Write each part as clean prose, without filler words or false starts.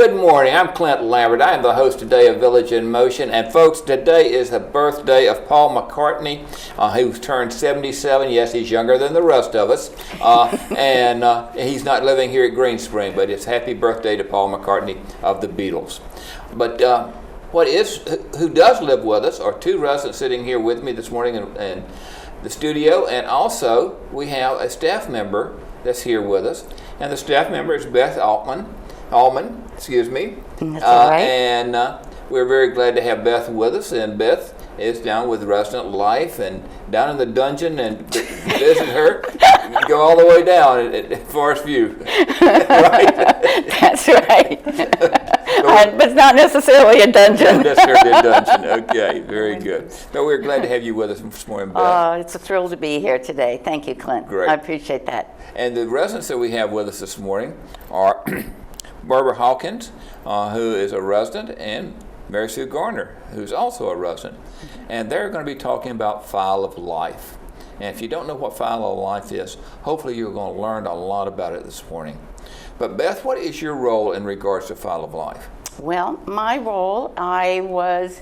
Good morning. I'm Clint Lambert. I am the host today of Village in Motion. And folks, today is the birthday of Paul McCartney, who's turned 77. Yes, he's younger than the rest of us. And he's not living here at Green Spring, but it's happy birthday to Paul McCartney of the Beatles. But who does live with us are two residents sitting here with me this morning in the studio. And also, we have a staff member that's here with us. And the staff member is Beth Aleman, excuse me. That's all right. And we're very glad to have Beth with us. And Beth is down with Resident Life and down in the dungeon, and visit her. Go all the way down at Forest View. Right? That's right. But it's not necessarily a dungeon. Not necessarily a dungeon. Okay, very good. But we're glad to have you with us this morning, Beth. It's a thrill to be here today. Thank you, Clint. Great. I appreciate that. And the residents that we have with us this morning are Barbara Hawkins, who is a resident, and Mary Sue Garner, who's also a resident. And they're going to be talking about File of Life. And if you don't know what File of Life is, hopefully you're going to learn a lot about it this morning. But Beth, what is your role in regards to File of Life? Well, my role, I was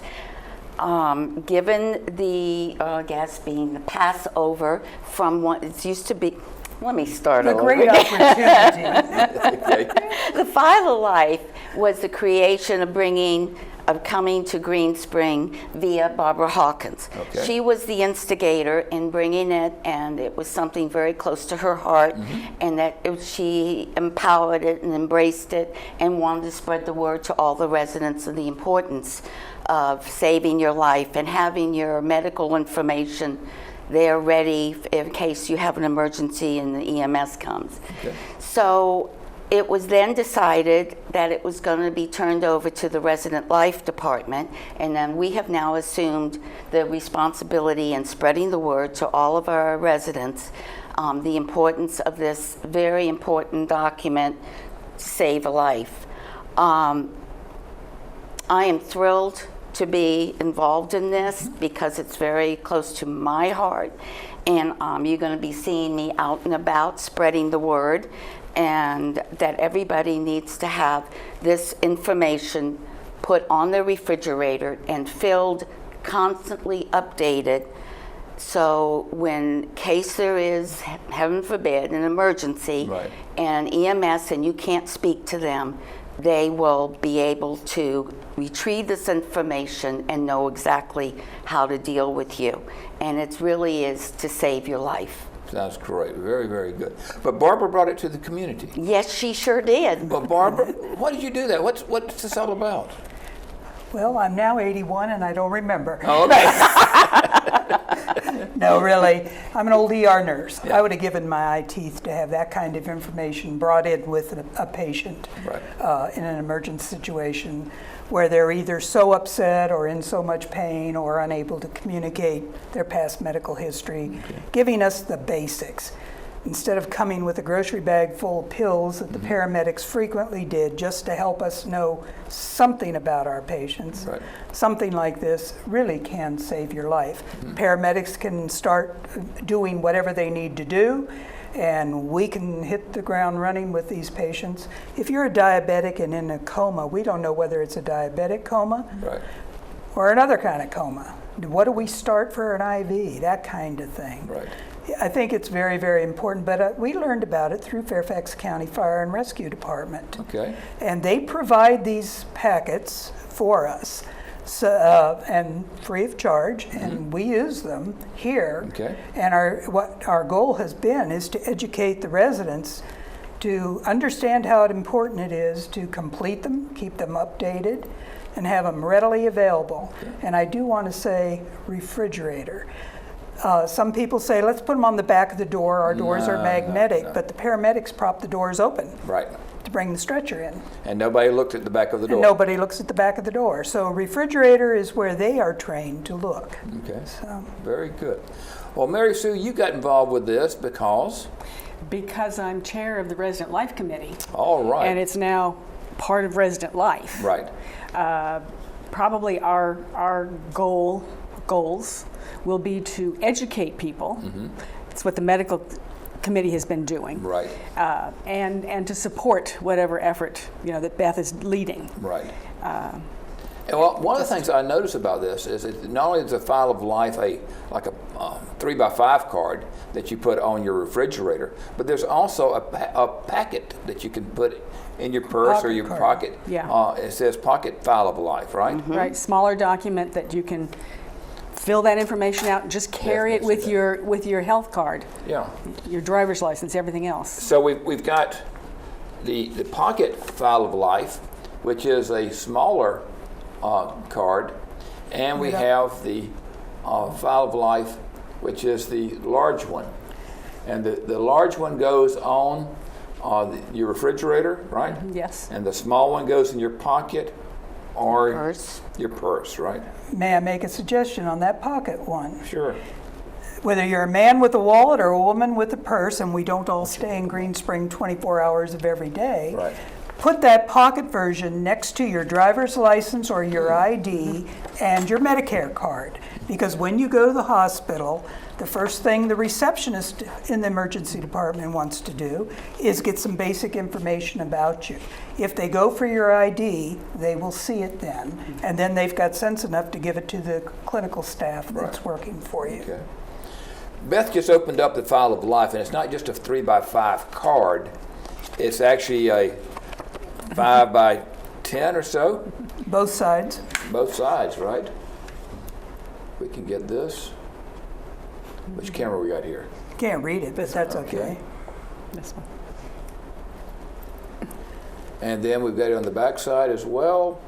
given the, being the Passover from what it used to be. Let me start over. A great opportunity. Okay. The File of Life was the creation of coming to Green Spring via Barbara Hawkins. Okay. She was the instigator in bringing it, and it was something very close to her heart, and that she empowered it and embraced it and wanted to spread the word to all the residents of the importance of saving your life and having your medical information there ready in case you have an emergency and the EMS comes. Okay. So it was then decided that it was going to be turned over to the Resident Life Department, and then we have now assumed the responsibility in spreading the word to all of our residents, the importance of this very important document to save a life. I am thrilled to be involved in this because it's very close to my heart, and you're going to be seeing me out and about spreading the word, and that everybody needs to have this information put on their refrigerator and filled, constantly updated, so when case there is, heaven forbid, an emergency, Right. and EMS and you can't speak to them, they will be able to retrieve this information and know exactly how to deal with you. And it really is to save your life. Sounds great. Very, very good. But Barbara brought it to the community. Yes, she sure did. But Barbara, why did you do that? What's this all about? Well, I'm now 81 and I don't remember. Oh, okay. No, really. I'm an old ER nurse. Yeah. I would have given my eye teeth to have that kind of information brought in with a patient Right. in an emergency situation where they're either so upset or in so much pain or unable to communicate their past medical history, giving us the basics. Instead of coming with a grocery bag full of pills that the paramedics frequently did just to help us know something about our patients, Right. something like this really can save your life. Paramedics can start doing whatever they need to do, and we can hit the ground running with these patients. If you're a diabetic and in a coma, we don't know whether it's a diabetic coma Right. or another kind of coma. What do we start for an IV? That kind of thing. Right. I think it's very, very important, but we learned about it through Fairfax County Fire and Rescue Department. Okay. And they provide these packets for us, so, and free of charge, and we use them here. Okay. And what our goal has been is to educate the residents to understand how important it is to complete them, keep them updated, and have them readily available. Okay. And I do want to say refrigerator. Some people say, let's put them on the back of the door. Our doors are magnetic, no. but the paramedics prop the doors open Right. to bring the stretcher in. And nobody looked at the back of the door. And nobody looks at the back of the door. So refrigerator is where they are trained to look. Okay. So, Very good. Well, Mary Sue, you got involved with this because? Because I'm chair of the Resident Life Committee. All right. And it's now part of Resident Life. Right. Probably our goals will be to educate people. It's what the medical committee has been doing. Right. And to support whatever effort, that Beth is leading. Right. And well, one of the things I notice about this is that not only is a file of life like a 3x5 card that you put on your refrigerator, but there's also a packet that you can put in your purse or your pocket. Yeah. It says pocket file of life, right? Mm-hmm. Right, smaller document that you can fill that information out and just carry it with your health card. Yeah. Your driver's license, everything else. So we've got the pocket file of life, which is a smaller card, and we have the file of life, which is the large one. And the large one goes on your refrigerator, right? Yes. And the small one goes in your pocket or Purse. your purse, right? May I make a suggestion on that pocket one? Sure. Whether you're a man with a wallet or a woman with a purse, and we don't all stay in Green Spring 24 hours of every day, Right. put that pocket version next to your driver's license or your ID and your Medicare card. Because when you go to the hospital, the first thing the receptionist in the emergency department wants to do is get some basic information about you. If they go for your ID, they will see it then, and then they've got sense enough to give it to the clinical staff that's working for you. Okay. Beth just opened up the file of life, and it's not just a 3x5 card. It's actually a 5x10 or so. Both sides. Both sides, right? We can get this. Which camera we got here? Can't read it, but that's okay. Okay. This one. And then we've got it on the back side as well.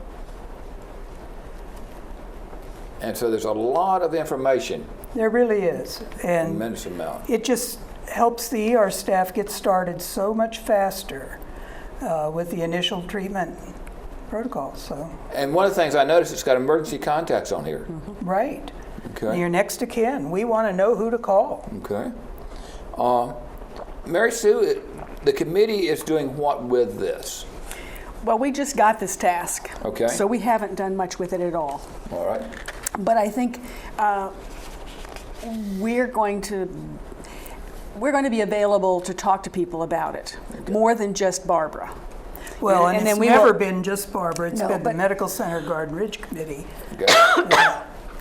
And so there's a lot of information, There really is. And tremendous amount. it just helps the ER staff get started so much faster with the initial treatment protocols. So, And one of the things I noticed, it's got emergency contacts on here. right. Okay. Your next of kin. We want to know who to call. Okay. Mary Sue, the committee is doing what with this? Well, we just got this task. Okay. So we haven't done much with it at all. All right. But I think we're going to be available to talk to people about it, more than just Barbara. Well, And and then it's we never will- been just Barbara. It's No, been the but- Medical Center Garden Ridge Committee. Okay.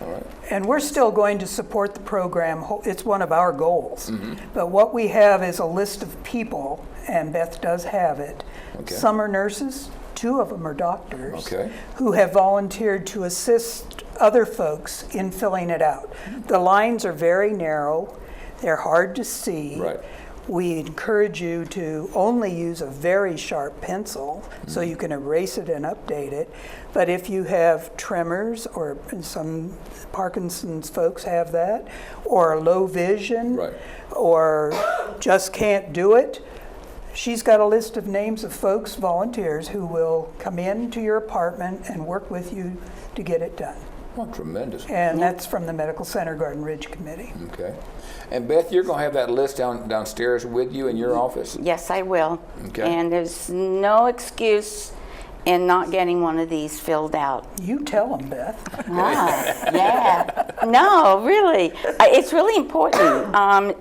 All right. And we're still going to support the program. It's one of our goals. Mm-hmm. But what we have is a list of people, and Beth does have it. Okay. Some are nurses, 2 of them are doctors, Okay. who have volunteered to assist other folks in filling it out. The lines are very narrow. They're hard to see. Right. We encourage you to only use a very sharp pencil so you can erase it and update it. But if you have tremors, or some Parkinson's folks have that, or low vision, Right. or just can't do it, she's got a list of names of folks, volunteers, who will come into your apartment and work with you to get it done. Oh, tremendous. And that's from the Medical Center Garden Ridge Committee. Okay. And Beth, you're going to have that list downstairs with you in your office? Yes, I will. Okay. And there's no excuse in not getting one of these filled out. You tell them, Beth. Yeah. No, really. It's really important,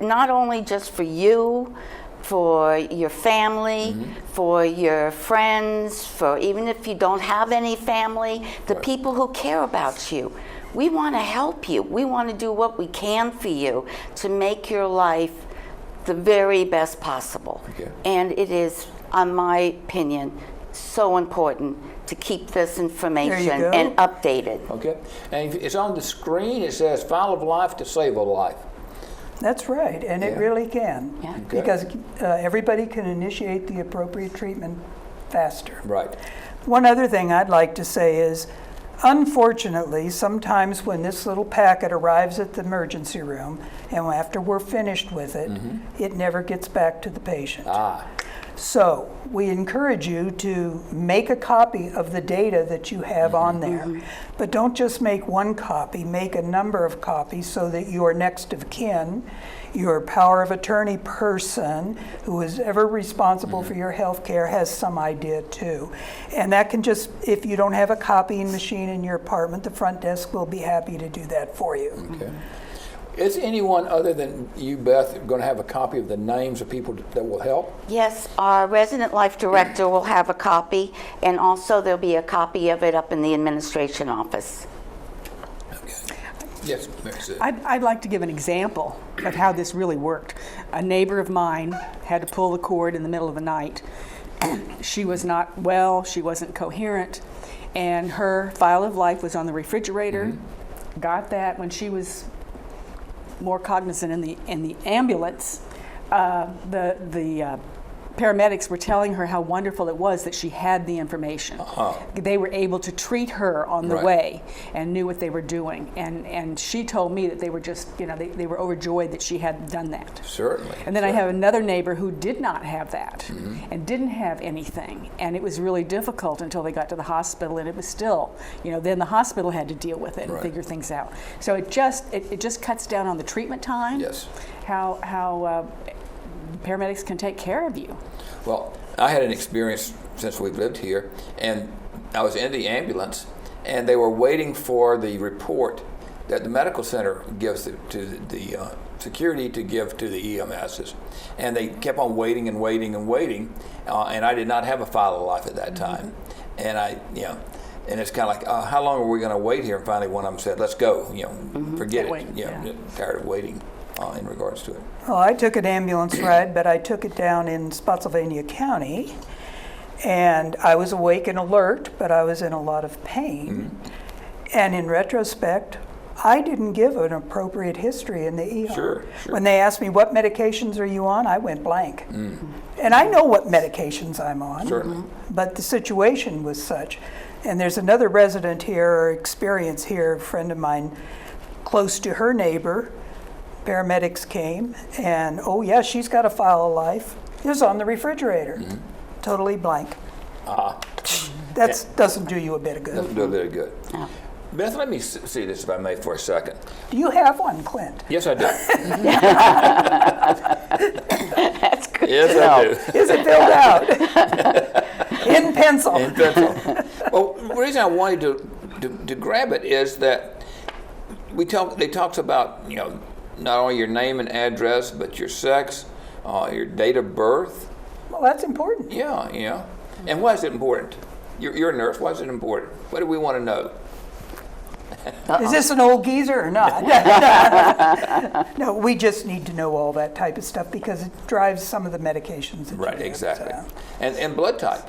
not only just for you, for your family, for your friends, for even if you don't have any family, the people who care about you. We want to help you. We want to do what we can for you to make your life the very best possible. Okay. And it is, in my opinion, so important to keep this information go. and updated. Okay. And if it's on the screen, it says file of life to save a life. That's right, and it Yeah. really can. Yeah. Okay. Because everybody can initiate the appropriate treatment faster. Right. One other thing I'd like to say is, unfortunately, sometimes when this little packet arrives at the emergency room, and after we're finished with it, it never gets back to the patient. Ah. So we encourage you to make a copy of the data that you have on there. But don't just make one copy, make a number of copies so that your next of kin, your power of attorney person who is ever responsible for your health care has some idea too. And that can just, if you don't have a copying machine in your apartment, the front desk will be happy to do that for you. Okay. Is anyone other than you, Beth, going to have a copy of the names of people that will help? Yes, our resident life director will have a copy, and also there'll be a copy of it up in the administration office. Okay. Yes, Mary Sue. I'd like to give an example of how this really worked. A neighbor of mine had to pull the cord in the middle of the night. She was not well, she wasn't coherent, and her file of life was on the refrigerator. Got that when she was more cognizant in the ambulance. The paramedics were telling her how wonderful it was that she had the information. They were able to treat her on the way and knew what they were doing. And she told me that they were just, they were overjoyed that she had done that. Certainly. And then I have another neighbor who did not have that and didn't have anything. And it was really difficult until they got to the hospital, and it was still, then the hospital had to deal with it and figure things out. So it just cuts down on the treatment time. Yes. How paramedics can take care of you. Well, I had an experience since we've lived here, and I was in the ambulance, and they were waiting for the report that the medical center gives to the security to give to the EMSs. And they kept on waiting and waiting and waiting, and I did not have a file of life at that time. And and it's kind of like, how long are we going to wait here? And finally one of them said, let's go, forget it. Tired of waiting in regards to it. Well, I took an ambulance ride, but I took it down in Spotsylvania County, and I was awake and alert, but I was in a lot of pain. And in retrospect, I didn't give an appropriate history in the ER. Sure. When they asked me, what medications are you on? I went blank. And I know what medications I'm on. Certainly. But the situation was such. And there's another resident here, or experience here, a friend of mine, close to her neighbor. Paramedics came, and she's got a file of life. It was on the refrigerator. Totally blank. That doesn't do you a bit of good. Doesn't do a bit of good. Beth, let me see this, if I may, for a second. Do you have one, Clint? Yes, I do. That's good. Yes, I do. Is it filled out? In pencil. In pencil. Well, the reason I wanted to grab it is that they talks about, not only your name and address, but your sex, your date of birth. Well, that's important. Yeah. And why is it important? You're a nurse. Why is it important? What do we want to know? Is this an old geezer or not? No, we just need to know all that type of stuff because it drives some of the medications that you Right, give, exactly. so. And blood type.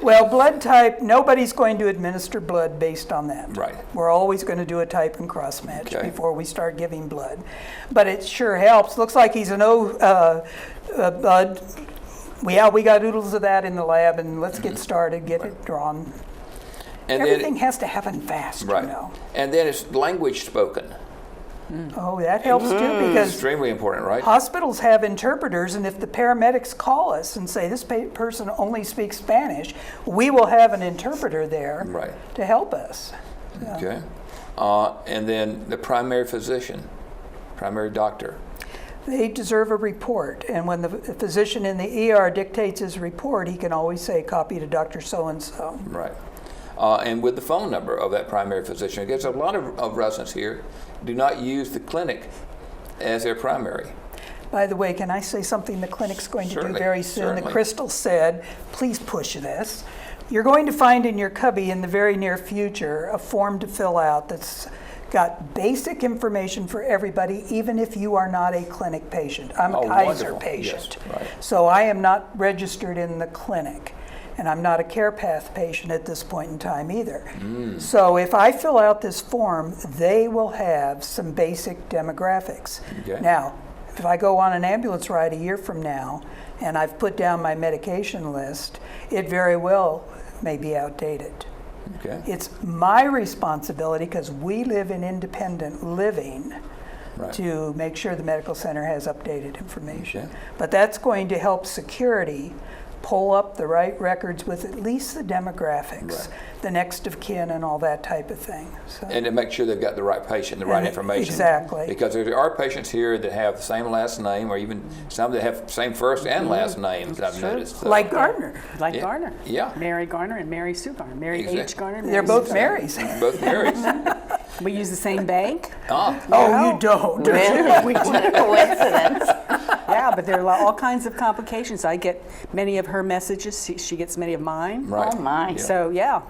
Well, blood type, nobody's going to administer blood based on that. Right. We're always going to do a type and cross match Okay. before we start giving blood. But it sure helps. Looks like he's an O blood. We got oodles of that in the lab, and let's get started, get it drawn. And Everything has to happen fast, right. And then it's language spoken. Oh, that helps too, because Extremely important, right? hospitals have interpreters, and if the paramedics call us and say this person only speaks Spanish, we will have an interpreter there to help us. Okay. And then the primary physician, primary doctor. They deserve a report, and when the physician in the ER dictates his report, he can always say, copy to Dr. So-and-so. Right. And with the phone number of that primary physician, because a lot of residents here do not use the clinic as their primary. By the way, can I say something the clinic's going to do Certainly, very soon? certainly. The Crystal said, please push this. You're going to find in your cubby in the very near future a form to fill out that's got basic information for everybody, even if you are not a clinic patient. I'm a Kaiser wonderful. patient. Yes, right. So I am not registered in the clinic. And I'm not a CarePath patient at this point in time either. So if I fill out this form, they will have some basic demographics. Okay. Now, if I go on an ambulance ride a year from now and I've put down my medication list, it very well may be outdated. Okay. It's my responsibility, because we live in independent living, to make sure the medical center has updated information. Okay. But that's going to help security pull up the right records with at least the demographics, the next of kin and all that type of thing. So. And to make sure they've got the right patient, the right information. Exactly. Because there are patients here that have the same last name, or even some that have same first and last names, I've noticed. So. Like Garner. Like Garner. Yeah. Mary Garner and Mary Sue Garner. Mary Exactly. H. Garner. They're Mary both Sue Garner. Marys. Both Marys. We use the same bank. Oh, Yeah. you don't. Really? What a coincidence. Yeah, but there are all kinds of complications. I get many of her messages. She gets many of mine. Right. Oh, my. Yeah. So, yeah.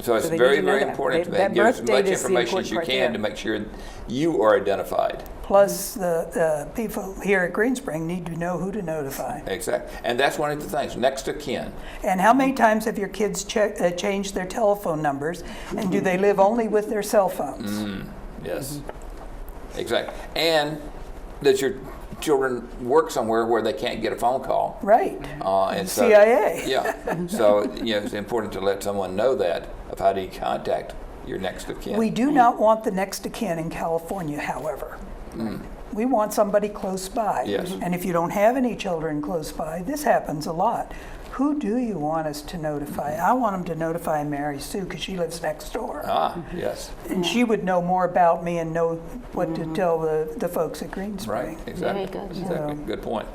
So it's So they very, need to know very that. important to That give as birth much date is the information as you important part can there. to make sure you are identified. Plus, the people here at Greenspring need to know who to notify. Exactly. And that's one of the things, next of kin. And how many times have your kids changed their telephone numbers? And do they live only with their cell phones? Yes. Exactly. And does your children work somewhere where they can't get a phone call? Right. And so, CIA. Yeah. So, it's important to let someone know that of how do you contact your next of kin. We do not want the next of kin in California, however. We want somebody close by. Yes. And if you don't have any children close by, this happens a lot. Who do you want us to notify? I want them to notify Mary Sue because she lives next door. Yes. And she would know more about me and know what to tell the folks at Greenspring. Right. Exactly. Very good. Exactly. So- Good point.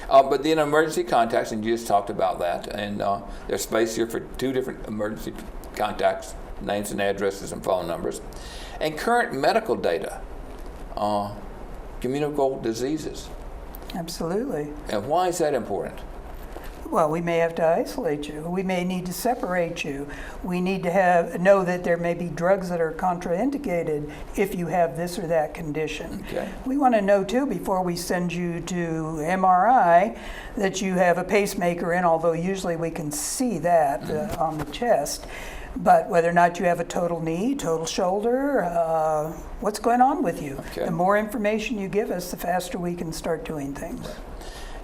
But then emergency contacts, and you just talked about that, and there's space here for 2 different emergency contacts, names and addresses and phone numbers, and current medical data, communicable diseases. Absolutely. And why is that important? Well, we may have to isolate you. We may need to separate you. We need to know that there may be drugs that are contraindicated if you have this or that condition. Okay. We want to know too, before we send you to MRI, that you have a pacemaker in, although usually we can see that on the chest. But whether or not you have a total knee, total shoulder, what's going on with you? Okay. The more information you give us, the faster we can start doing things.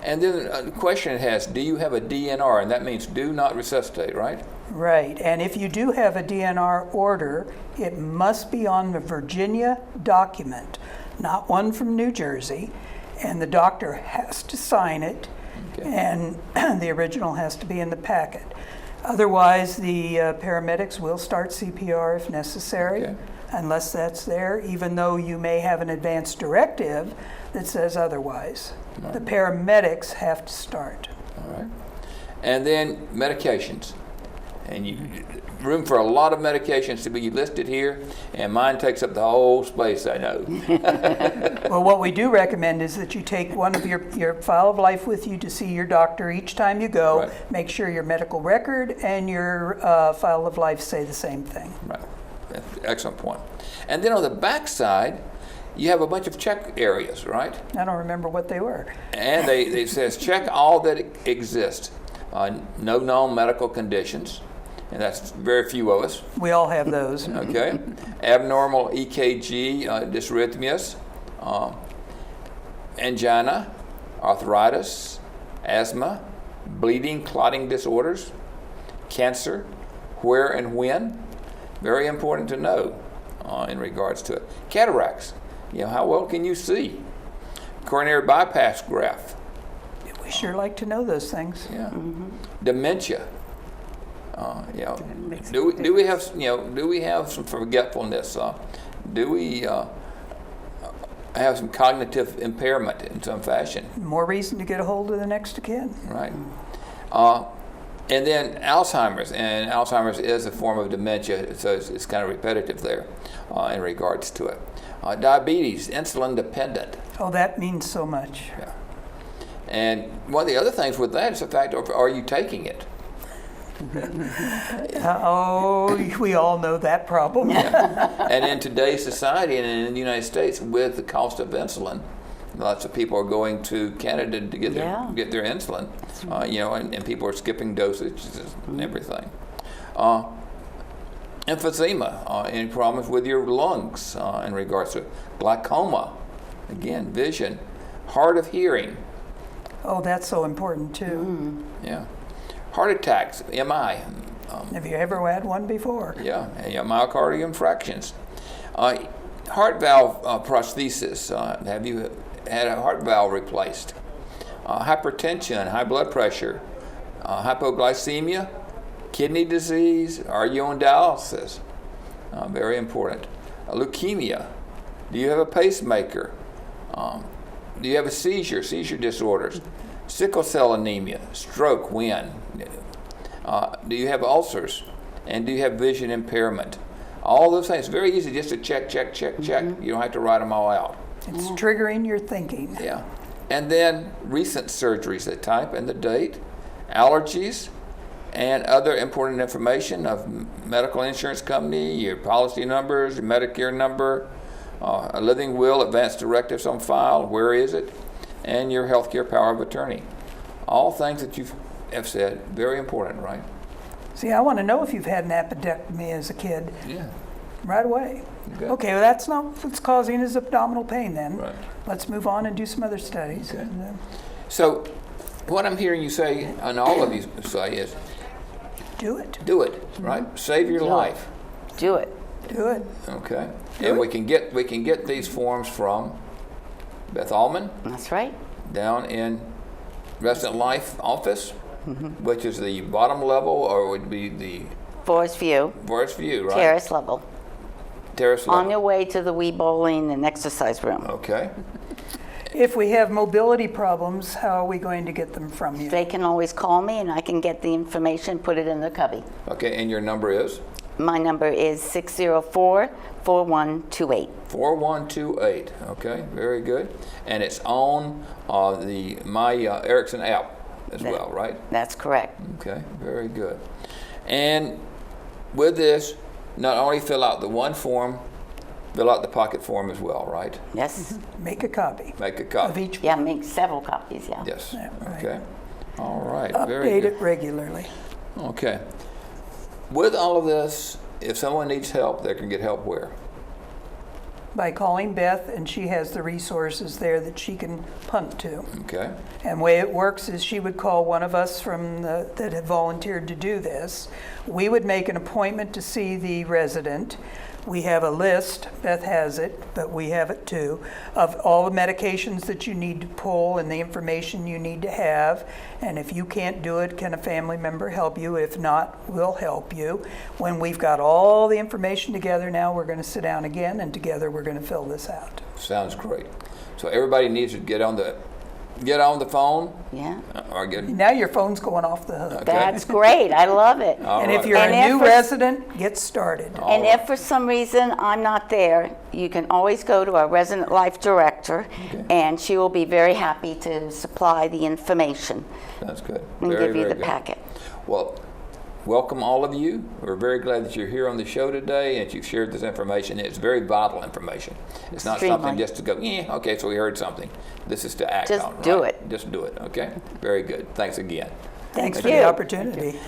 And then the question it has, do you have a DNR? And that means do not resuscitate, right? Right, and if you do have a DNR order, it must be on the Virginia document, not one from New Jersey, and the doctor has to sign it, Okay. and the original has to be in the packet. Otherwise, the paramedics will start CPR if necessary, Okay. unless that's there, even though you may have an advance directive that says otherwise. The paramedics have to start. All right. And then medications. And you room for a lot of medications to be listed here, and mine takes up the whole space, I know. Well, what we do recommend is that you take one of your file of life with you to see your doctor each time you go. Right. Make sure your medical record and your file of life say the same thing. Right. That's an excellent point. And then on the back side, you have a bunch of check areas, right? I don't remember what they were. And they says check all that exists. No known medical conditions, and that's very few of us. We all have those. Okay. Abnormal EKG dysrhythmias, angina, arthritis, asthma, bleeding, clotting disorders, cancer, where and when. Very important to know in regards to it. Cataracts. How well can you see? Coronary bypass graft. We sure like to know those things. Yeah. Dementia. Do we have some forgetfulness? Do we have some cognitive impairment in some fashion? More reason to get a hold of the next of kin. Right. And then Alzheimer's, and Alzheimer's is a form of dementia, so it's kind of repetitive there in regards to it. Diabetes, insulin dependent. Oh, that means so much. Yeah. And one of the other things with that is the fact of, are you taking it? We all know that problem. And in today's society and in the United States, with the cost of insulin, lots of people are going to Canada to get their insulin, and people are skipping dosages and everything. Emphysema, any problems with your lungs in regards to it. Glaucoma, again, vision. Hard of hearing, Oh, that's so important too. yeah. Heart attacks, MI, Have you ever had one before? yeah, myocardial infarctions. Heart valve prosthesis, have you had a heart valve replaced? Hypertension, high blood pressure, hypoglycemia, kidney disease, are you on dialysis? Very important. Leukemia, do you have a pacemaker? Do you have a seizure disorders? Sickle cell anemia, stroke, when? Do you have ulcers? And do you have vision impairment? All those things. Very easy just to check, check, check, check. You don't have to write them all out. It's triggering your thinking. Yeah. And then recent surgeries, they type and the date, allergies, and other important information of medical insurance company, your policy numbers, your Medicare number, a living will, advance directives on file, where is it, and your healthcare power of attorney. All things that you have said, very important, right? See, I want to know if you've had an appendectomy as a kid Yeah. right away. Okay. Okay, well, that's not what's causing his abdominal pain then. Right. Let's move on and do some other studies. Okay. And, So what I'm hearing you say, and all of you say, is do it. do it, right? Save your life. Do it. Do it. Okay. And we can get these forms from Beth Aleman That's right. down in Resident Life office, which is the bottom level, or would be the Forest View, Forest View, right? terrace level. Terrace On level. your way to the Wii Bowling and exercise room. Okay. If we have mobility problems, how are we going to get them from you? They can always call me and I can get the information, put it in the cubby. Okay, and your number is? My number is 604-4128. 4128. Okay, very good. And it's on the My Erickson app as well, right? That's correct. Okay, very good. And with this, not only fill out the one form, fill out the pocket form as well, right? Yes. Make a copy Make a of copy. each. Yeah, make several copies, yeah. Yes. Yeah, right. Okay. All right. Very Update good. it regularly. Okay. With all of this, if someone needs help, they can get help where? By calling Beth, and she has the resources there that she can punt to. Okay. And the way it works is she would call one of us that had volunteered to do this. We would make an appointment to see the resident. We have a list, Beth has it, but we have it too, of all the medications that you need to pull and the information you need to have. And if you can't do it, can a family member help you? If not, we'll help you. When we've got all the information together now, we're going to sit down again and together we're going to fill this out. Sounds great. So everybody needs to get on the phone Yeah. or get. Now your phone's going off the hook. Okay. That's great. I love it. All And right. if you're And a if new for- resident, get started. And if for some reason I'm not there, you can always go to our resident life director, and she will be very happy to supply the information That's good. and Very, give you very the good. packet. Well, welcome all of you. We're very glad that you're here on the show today and you've shared this information. It's very vital information. It's not something Extremely. just to go, yeah, okay, so we heard something. This is to act Just on, do right? it. Just do it, okay? Very good. Thanks again. Thanks for you. the opportunity.